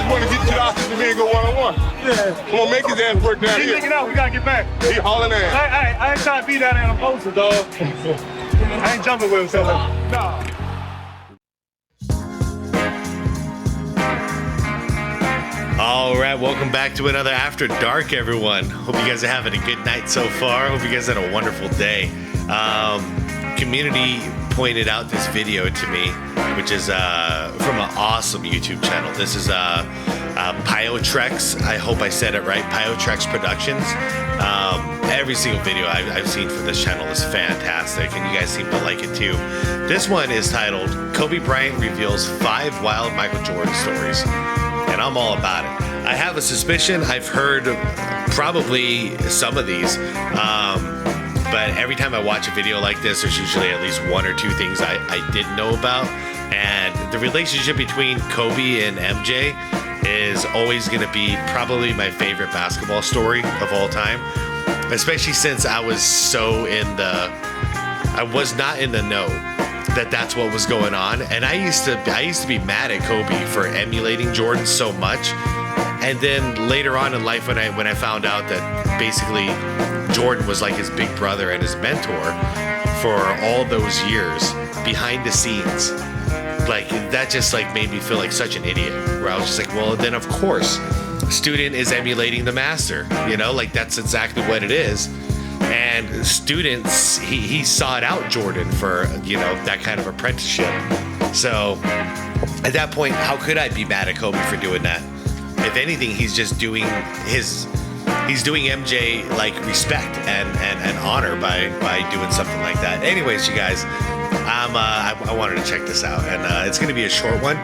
just want to get to the office and go one-on-one. Yeah. Come on, make his ass work down here. He's looking out. We got to get back. He hauling ass. I ain't trying to be down there on a poster, dog. I ain't jumping with him, so nah. All right, welcome back to another After Dark, everyone. Hope you guys are having a good night so far. Hope you guys had a wonderful day. Community pointed out this video to me, which is from an awesome YouTube channel. This is Pyotrex. I hope I said it right. Pyotrex Productions. Every single video I've seen from this channel is fantastic, and you guys seem to like it too. This one is titled Kobe Bryant Reveals 5 Wild Michael Jordan Stories. And I'm all about it. I have a suspicion. I've heard probably some of these, but every time I watch a video like this, there's usually at least 1 or 2 things I didn't know about. And the relationship between Kobe and MJ is always going to be probably my favorite basketball story of all time, especially since I was not in the know that's what was going on. And I used to be mad at Kobe for emulating Jordan so much. And then later on in life, when I found out that basically Jordan was like his big brother and his mentor for all those years behind the scenes, like that just like made me feel like such an idiot, where I was just like, well, then of course student is emulating the master, you know, like that's exactly what it is. And students, he sought out Jordan for, you know, that kind of apprenticeship. So at that point, how could I be mad at Kobe for doing that? If anything, he's just doing MJ like respect and honor by doing something like that. Anyways, you guys, I wanted to check this out, and it's going to be a short one,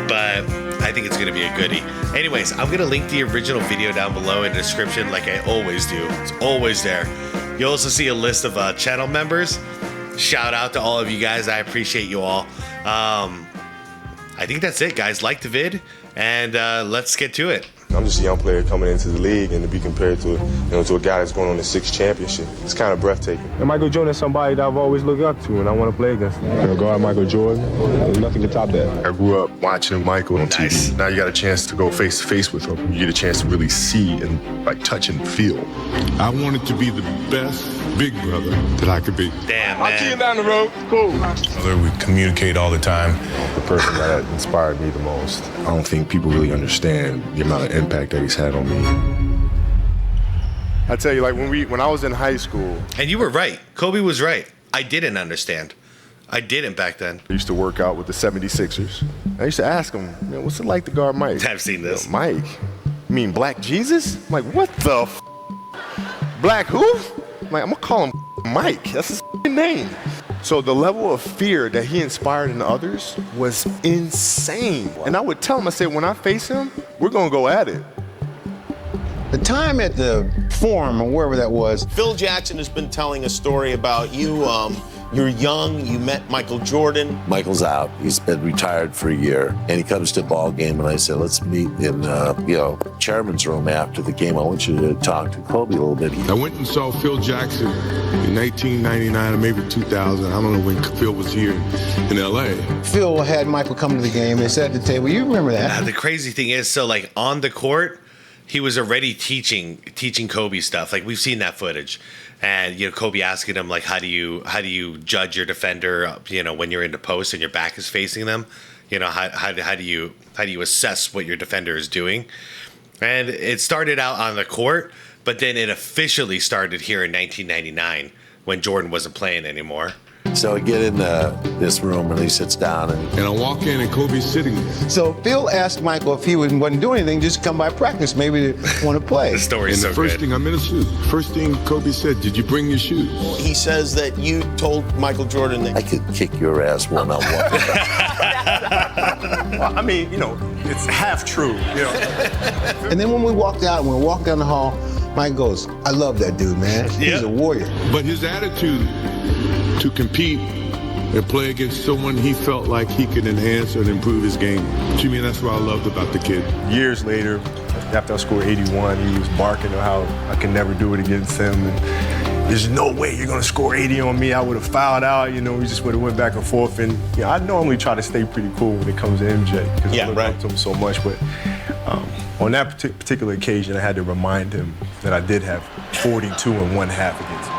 but I think it's going to be a goodie. Anyways, I'm going to link the original video down below in the description like I always do. It's always there. You'll also see a list of channel members. Shout out to all of you guys. I appreciate you all. I think that's it, guys. Like the vid, and let's get to it. I'm just a young player coming into the league, and to be compared to, to a guy that's going on his 6th championship, it's kind of breathtaking. And Michael Jordan is somebody that I've always looked up to, and I want to play against him. Guard Michael Jordan, nothing can top that. I grew up watching Michael on TV. Now you got a chance to go face to face with him. You get a chance to really see and like touch and feel. I wanted to be the best big brother that I could be. Damn, I'll see you down the road. Cool. We communicate all the time. The person that inspired me the most. I don't think people really understand the amount of impact that he's had on me. I tell you, like when I was in high school. And you were right. Kobe was right. I didn't understand. I didn't back then. I used to work out with the 76ers. I used to ask him, what's it like to guard Mike? I've seen this. Mike? You mean Black Jesus? I'm like, what the f? Black who? I'm like, I'm gonna call him Mike. That's his name. So the level of fear that he inspired in others was insane. And I would tell him, I said, when I face him, we're gonna go at it. The time at the Forum or wherever that was. Phil Jackson has been telling a story about you. You're young, you met Michael Jordan. Michael's out, he's been retired for a year, and he comes to a ball game, and I said, let's meet in, chairman's room after the game. I want you to talk to Kobe a little bit. I went and saw Phil Jackson in 1999 or maybe 2000. I don't know when Phil was here in LA. Phil had Michael come to the game and sat at the table. You remember that? The crazy thing is, so like on the court, he was already teaching Kobe stuff. Like we've seen that footage. And Kobe asking him like, how do you judge your defender? When you're in the post and your back is facing them. How do you assess what your defender is doing? And it started out on the court, but then it officially started here in 1999 when Jordan wasn't playing anymore. So I get in this room and he sits down and I walk in and Kobe's sitting there. So Phil asked Michael if he wasn't doing anything, just come by practice, maybe to want to play. The story's so good. And the first thing, I'm in a suit. First thing Kobe said, did you bring your shoes? He says that you told Michael Jordan that I could kick your ass one-on-one. Well, I mean, it's half true. And then when we walked out and we walked down the hall, Mike goes, I love that dude, man. He's a warrior. But his attitude to compete and play against someone he felt like he could enhance and improve his game. To me, that's what I loved about the kid. Years later, after I scored 81, he was barking at how I could never do it against him. And there's no way you're gonna score 80 on me. I would have fouled out, you know, we just would have went back and forth. And I normally try to stay pretty cool when it comes to MJ, because I look up to him so much. But on that particular occasion, I had to remind him that I did have 42 and 1/2 against him.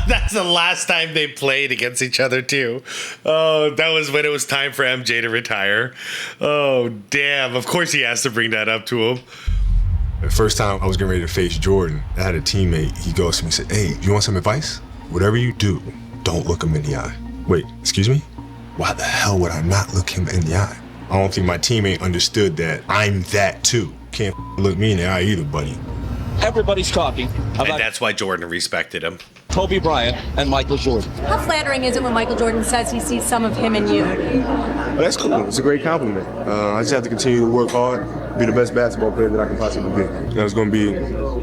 That's the last time they played against each other, too. Oh, that was when it was time for MJ to retire. Oh, damn. Of course he has to bring that up to him. The first time I was getting ready to face Jordan, I had a teammate. He goes to me and said, hey, you want some advice? Whatever you do, don't look him in the eye. Wait, excuse me? Why the hell would I not look him in the eye? I don't think my teammate understood that I'm that too. Can't look me in the eye either, buddy. Everybody's talking about, and that's why Jordan respected him. Kobe Bryant and Michael Jordan. How flattering is it when Michael Jordan says he sees some of him in you? Well, that's cool. It's a great compliment. I just have to continue to work hard, be the best basketball player that I can possibly be. It's going to be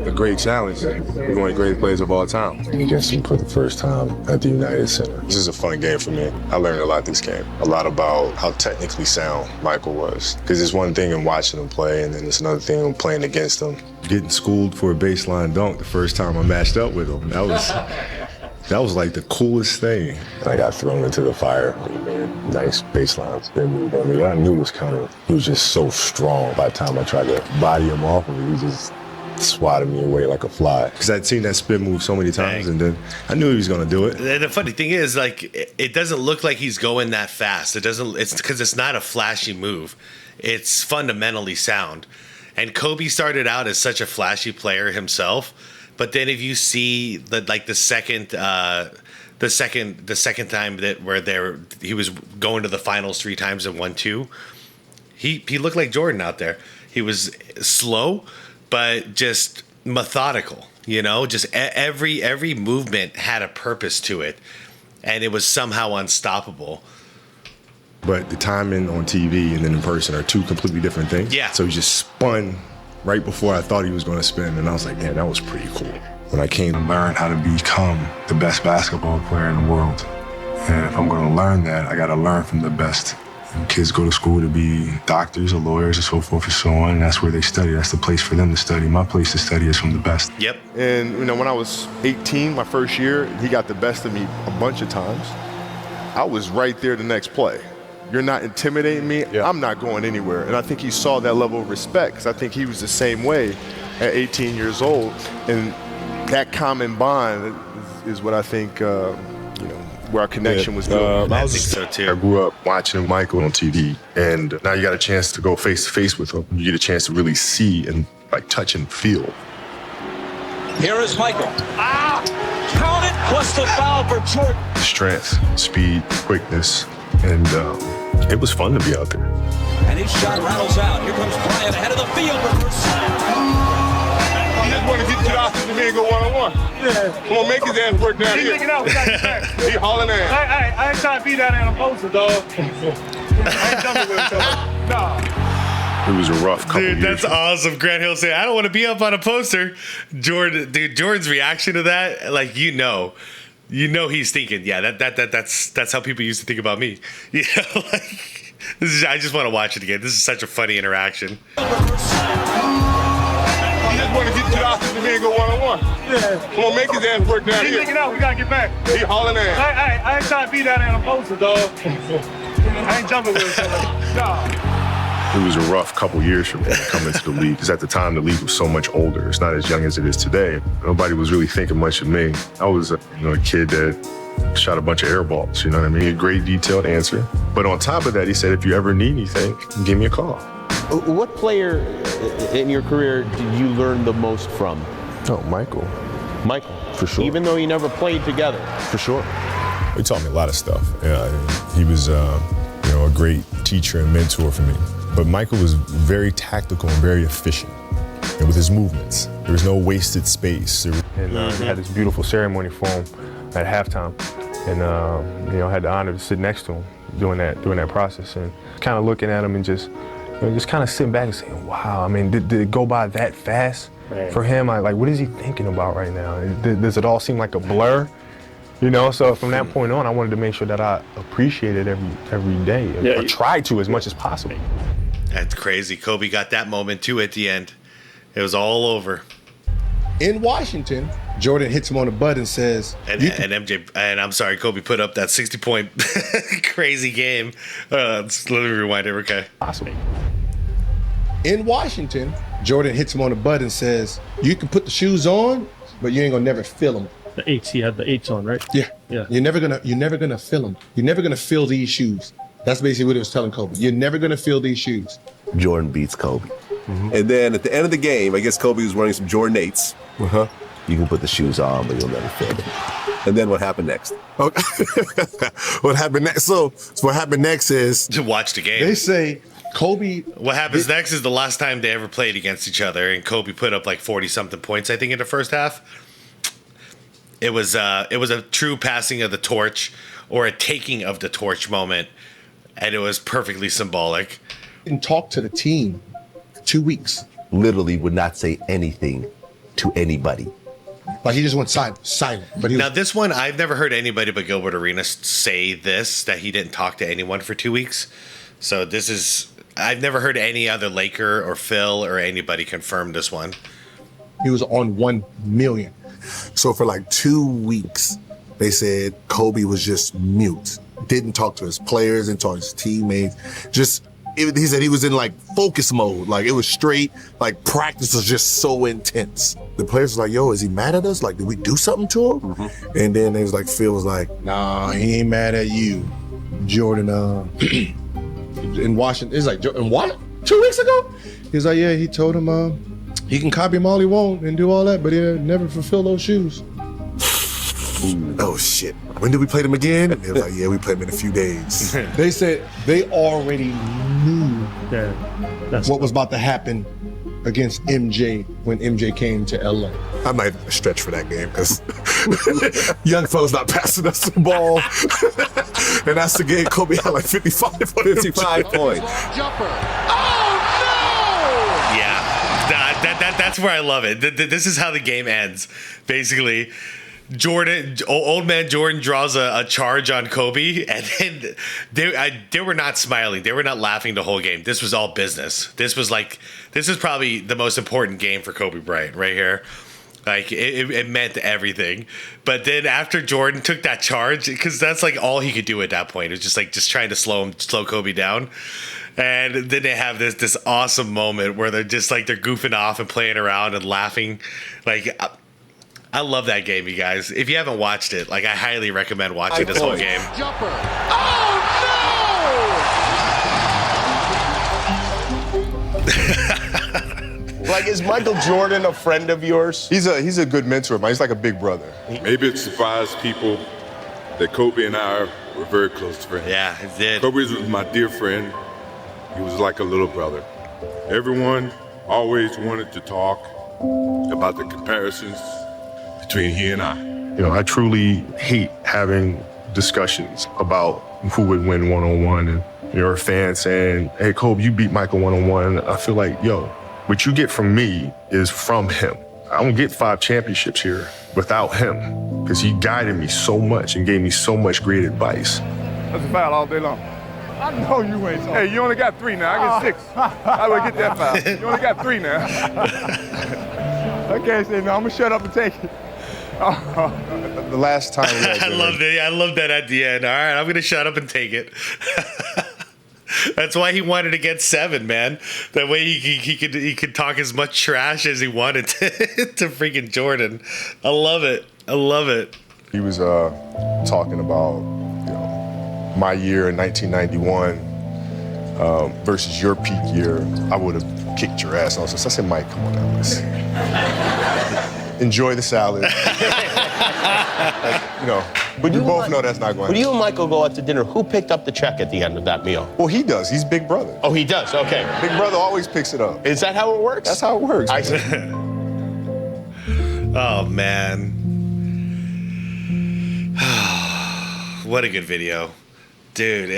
a great challenge. We're one of the greatest players of all time. Against him for the first time at the United Center. This is a fun game for me. I learned a lot this game. A lot about how technically sound Michael was. Because it's one thing in watching him play, and then it's another thing in playing against him. Getting schooled for a baseline dunk the first time I matched up with him. That was like the coolest thing. I got thrown into the fire. Nice baseline spin move on me. I knew it was coming. He was just so strong. By the time I tried to body him off of me, he just swatted me away like a fly. Because I'd seen that spin move so many times, and then I knew he was going to do it. And the funny thing is, like, it doesn't look like he's going that fast. It's because it's not a flashy move. It's fundamentally sound. And Kobe started out as such a flashy player himself, but then if you see the second time that he was going to the finals 3 times and won 2, he looked like Jordan out there. He was slow, but just methodical. You know, just every movement had a purpose to it, and it was somehow unstoppable. But the timing on TV and then in person are 2 completely different things. Yeah. So he just spun right before I thought he was going to spin, and I was like, man, that was pretty cool. When I came to learn how to become the best basketball player in the world, and if I'm going to learn that, I got to learn from the best. And kids go to school to be doctors or lawyers or so forth and so on, and that's where they study. That's the place for them to study. My place to study is from the best. Yep. And, you know, when I was 18, my first year, he got the best of me a bunch of times. I was right there the next play. You're not intimidating me, I'm not going anywhere. And I think he saw that level of respect, because I think he was the same way at 18 years old. And that common bond is what I think, where our connection was built. I think so too. I grew up watching Michael on TV, and now you got a chance to go face to face with him. You get a chance to really see and like touch and feel. Here is Michael. Count it. What's the foul for Jordan? Strength, speed, quickness, and it was fun to be out there. And his shot rattles out. Here comes Bryant ahead of the field. He just want to get to the offensive end and go one-on-one. Yeah. Come on, make his ass work down here. He's out. We got to get back. He hauling ass. I ain't trying to be down there on a poster, dog. I ain't jumping with him, nah. It was a rough couple years. Dude, that's awesome. Grant Hill said, I don't want to be up on a poster. Jordan's reaction to that, like, you know he's thinking, yeah, that's how people used to think about me. You know, like, I just want to watch it again. This is such a funny interaction. He just want to get to the offensive end and go one-on-one. Yeah. Come on, make his ass work down here. He's out. We got to get back. He hauling ass. I ain't trying to be down there on a poster, dog. I ain't jumping with him. Nah. It was a rough couple years for me coming to the league, because at the time the league was so much older. It's not as young as it is today. Nobody was really thinking much of me. I was a kid that shot a bunch of air balls, you know what I mean? A great detailed answer. But on top of that, he said, if you ever need anything, give me a call. What player in your career did you learn the most from? Oh, Michael. Michael. For sure. Even though you never played together? For sure. He taught me a lot of stuff. Yeah, he was a great teacher and mentor for me. But Michael was very tactical and very efficient, and with his movements. There was no wasted space. And he had this beautiful ceremony for him at halftime, and I had the honor to sit next to him during that process, and kind of looking at him and just kind of sitting back and saying, wow, I mean, did it go by that fast for him? Like, what is he thinking about right now? Does it all seem like a blur? So from that point on, I wanted to make sure that I appreciated every day, or tried to as much as possible. That's crazy. Kobe got that moment too at the end. It was all over. In Washington, Jordan hits him on the butt and says, I'm sorry, Kobe put up that 60-point crazy game. Let me rewind it, okay? Awesome. In Washington, Jordan hits him on the butt and says, you can put the shoes on, but you ain't gonna never fill them. The H, he had the H on, right? Yeah. Yeah. You're never gonna fill them. You're never gonna fill these shoes. That's basically what he was telling Kobe. You're never gonna fill these shoes. Jordan beats Kobe. And then at the end of the game, I guess Kobe was wearing some Jordan 8s. You can put the shoes on, but you'll never fit them. And then what happened next? What happened next? So what happened next is to watch the game. They say Kobe. What happens next is the last time they ever played against each other, and Kobe put up like 40-something points, I think, in the first half. It was a true passing of the torch, or a taking of the torch moment, and it was perfectly symbolic. Didn't talk to the team for 2 weeks. Literally would not say anything to anybody. Like he just went silent. But Now this one, I've never heard anybody but Gilbert Arenas say this, that he didn't talk to anyone for 2 weeks. So this is, I've never heard any other Laker or Phil or anybody confirm this one. He was on 1 million. So for like 2 weeks, they said Kobe was just mute. Didn't talk to his players, didn't talk to his teammates. He said he was in like focus mode. Like it was straight, like practice was just so intense. The players was like, yo, is he mad at us? Like, did we do something to him? And then it was like, Phil was like, nah, he ain't mad at you. Jordan, in Washington, it's like, in what? 2 weeks ago? He was like, yeah, he told him he can copy him all he want and do all that, but he'll never fulfill those shoes. Oh shit, when did we play them again? And they was like, yeah, we played them in a few days. They said they already knew what was about to happen against MJ when MJ came to LA. I might stretch for that game because young fellas not passing us the ball. And that's the game Kobe had like 55 points. Jumper. Yeah, that's where I love it. This is how the game ends, basically. Old man Jordan draws a charge on Kobe, and then they were not smiling. They were not laughing the whole game. This was all business. This is probably the most important game for Kobe Bryant right here. Like it meant everything. But then after Jordan took that charge, because that's like all he could do at that point. It was just trying to slow Kobe down. And then they have this awesome moment where they're just like they're goofing off and playing around and laughing. Like I love that game, you guys. If you haven't watched it, like I highly recommend watching this whole game. Jumper. Like, is Michael Jordan a friend of yours? He's a good mentor of mine. He's like a big brother. Maybe it surprised people that Kobe and I were very close friends. Yeah, it did. Kobe was my dear friend. He was like a little brother. Everyone always wanted to talk about the comparisons between he and I. You know, I truly hate having discussions about who would win one-on-one, and you're a fan saying, hey, Kobe, you beat Michael one-on-one. I feel like, yo, what you get from me is from him. I don't get 5 championships here without him, because he guided me so much and gave me so much great advice. That's a foul all day long. I know you ain't. Hey, you only got 3 now. I get 6. How do I get that foul? You only got 3 now. I can't say no. I'm gonna shut up and take it. The last time we had I love that at the end. All right, I'm gonna shut up and take it. That's why he wanted to get 7, man. That way he could talk as much trash as he wanted to freaking Jordan. I love it. He was talking about, you know, my year in 1991 versus your peak year. I would have kicked your ass. So I said, Mike, come on now, listen. Enjoy the salad. You know, but you both know that's not going to When you and Michael go out to dinner, who picked up the check at the end of that meal? Well, he does. He's big brother. Oh, he does? Okay. Big brother always picks it up. Is that how it works? That's how it works. I see. Oh, man. What a good video. Dude,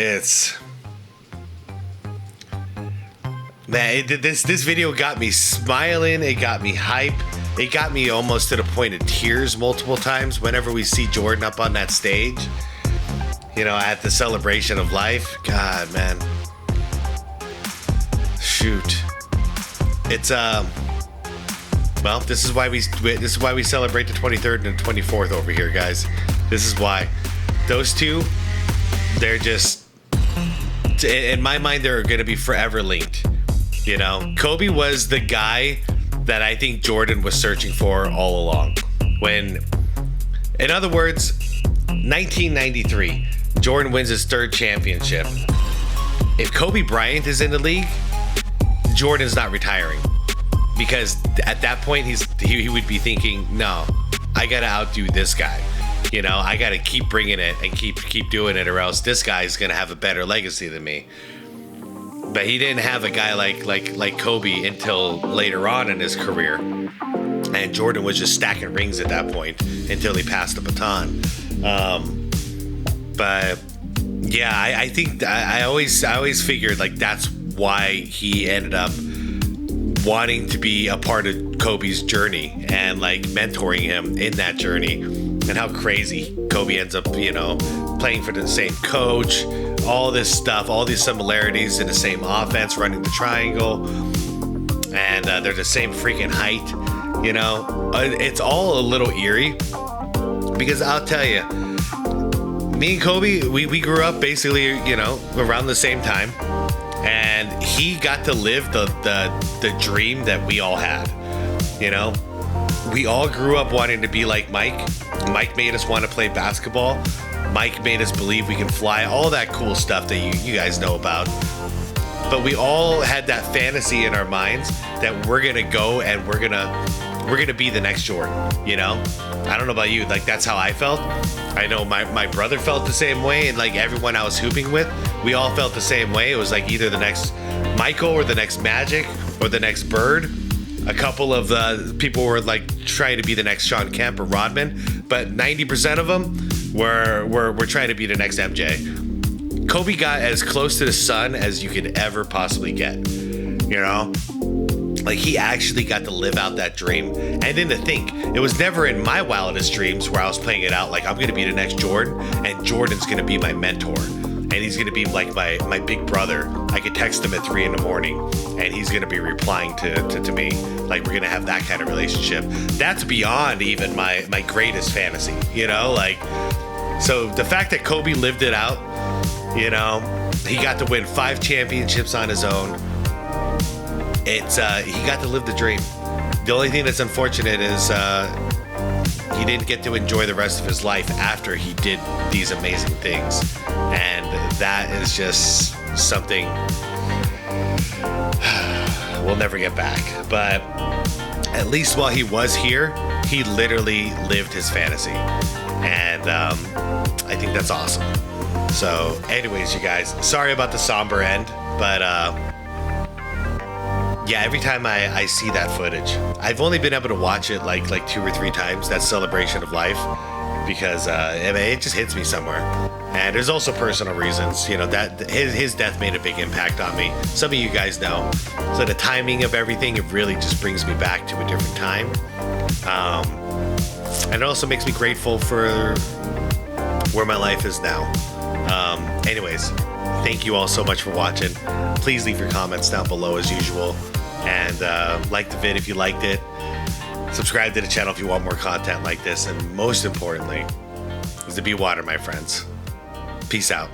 Man, this video got me smiling. It got me hype. It got me almost to the point of tears multiple times whenever we see Jordan up on that stage. You know, at the celebration of life. God, man. Shoot. It's Well, this is why we celebrate the 23rd and the 24th over here, guys. This is why. Those two, they're just, in my mind, they're going to be forever linked. You know, Kobe was the guy that I think Jordan was searching for all along. When, in other words, 1993, Jordan wins his 3rd championship. If Kobe Bryant is in the league, Jordan's not retiring. Because at that point, he would be thinking, no, I got to outdo this guy. You know, I got to keep bringing it and keep doing it, or else this guy's going to have a better legacy than me. But he didn't have a guy like Kobe until later on in his career. And Jordan was just stacking rings at that point until he passed the baton. But yeah, I think I always figured like that's why he ended up wanting to be a part of Kobe's journey and like mentoring him in that journey. And how crazy Kobe ends up, you know, playing for the same coach, all this stuff, all these similarities in the same offense, running the triangle, and they're the same freaking height, you know. It's all a little eerie because I'll tell you, me and Kobe, we grew up basically, you know, around the same time, and he got to live the dream that we all had, you know. We all grew up wanting to be like Mike. Mike made us want to play basketball. Mike made us believe we can fly, all that cool stuff that you guys know about. But we all had that fantasy in our minds that we're gonna go and we're gonna be the next Jordan, you know? I don't know about you, like that's how I felt. I know my brother felt the same way, and like everyone I was hooping with, we all felt the same way. It was like either the next Michael or the next Magic or the next Bird. A couple of people were like trying to be the next Shawn Kemp or Rodman, but 90% of them were trying to be the next MJ. Kobe got as close to the sun as you could ever possibly get, you know? Like he actually got to live out that dream. And then to think, it was never in my wildest dreams where I was playing it out like I'm gonna be the next Jordan and Jordan's gonna be my mentor. And he's gonna be like my big brother. I could text him at 3 a.m. and he's gonna be replying to me. Like we're gonna have that kind of relationship. That's beyond even my greatest fantasy, you know? Like, so the fact that Kobe lived it out, you know, he got to win 5 championships on his own. It's he got to live the dream. The only thing that's unfortunate is he didn't get to enjoy the rest of his life after he did these amazing things. And that is just something we'll never get back. But at least while he was here, he literally lived his fantasy. And I think that's awesome. So anyways, you guys, sorry about the somber end, but yeah, every time I see that footage, I've only been able to watch it like 2 or 3 times, that celebration of life, because I mean, it just hits me somewhere. And there's also personal reasons, you know, that his death made a big impact on me. Some of you guys know. So the timing of everything, it really just brings me back to a different time. And it also makes me grateful for where my life is now. Anyways, thank you all so much for watching. Please leave your comments down below as usual. And like the vid if you liked it. Subscribe to the channel if you want more content like this. And most importantly, is to be water, my friends. Peace out.